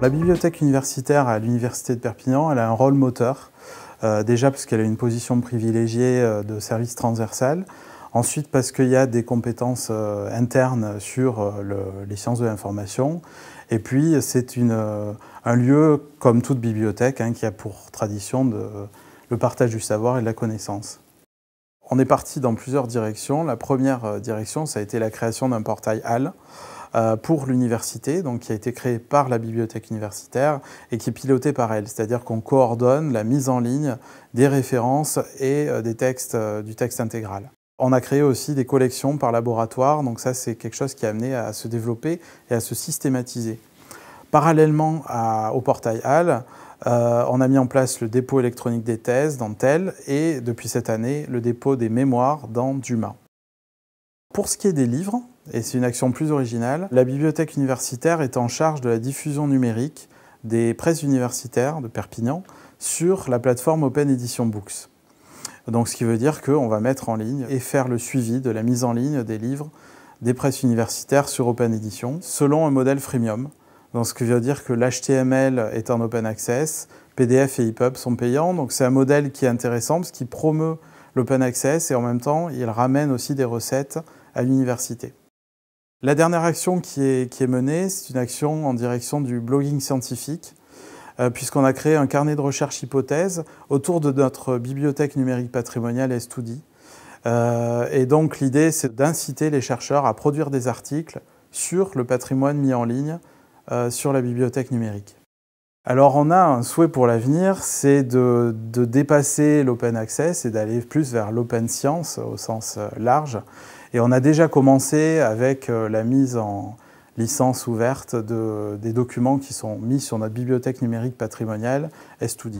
La bibliothèque universitaire à l'Université de Perpignan, elle a un rôle moteur. Déjà parce qu'elle a une position privilégiée de service transversal. Ensuite parce qu'il y a des compétences internes sur les sciences de l'information. Et puis c'est un lieu, comme toute bibliothèque, qui a pour tradition le partage du savoir et de la connaissance. On est parti dans plusieurs directions. La première direction, ça a été la création d'un portail HAL pour l'université, donc qui a été créé par la bibliothèque universitaire et qui est piloté par elle. C'est-à-dire qu'on coordonne la mise en ligne des références et du texte intégral. On a créé aussi des collections par laboratoire, donc ça c'est quelque chose qui a amené à se développer et à se systématiser. Parallèlement au portail HAL, on a mis en place le dépôt électronique des thèses dans TEL et depuis cette année le dépôt des mémoires dans DUMA. Pour ce qui est des livres, et c'est une action plus originale, la bibliothèque universitaire est en charge de la diffusion numérique des presses universitaires de Perpignan sur la plateforme Open Edition Books. Donc ce qui veut dire qu'on va mettre en ligne et faire le suivi de la mise en ligne des livres des presses universitaires sur Open Edition selon un modèle freemium. Donc ce qui veut dire que l'HTML est en open access, PDF et EPUB sont payants. Donc c'est un modèle qui est intéressant parce qu'il promeut l'open access et en même temps il ramène aussi des recettes à l'université. La dernière action qui est menée, c'est une action en direction du blogging scientifique, puisqu'on a créé un carnet de recherche hypothèse autour de notre bibliothèque numérique patrimoniale S2D. Et donc l'idée, c'est d'inciter les chercheurs à produire des articles sur le patrimoine mis en ligne sur la bibliothèque numérique. Alors on a un souhait pour l'avenir, c'est de dépasser l'open access et d'aller plus vers l'open science au sens large. Et on a déjà commencé avec la mise en licence ouverte des documents qui sont mis sur notre bibliothèque numérique patrimoniale S2D.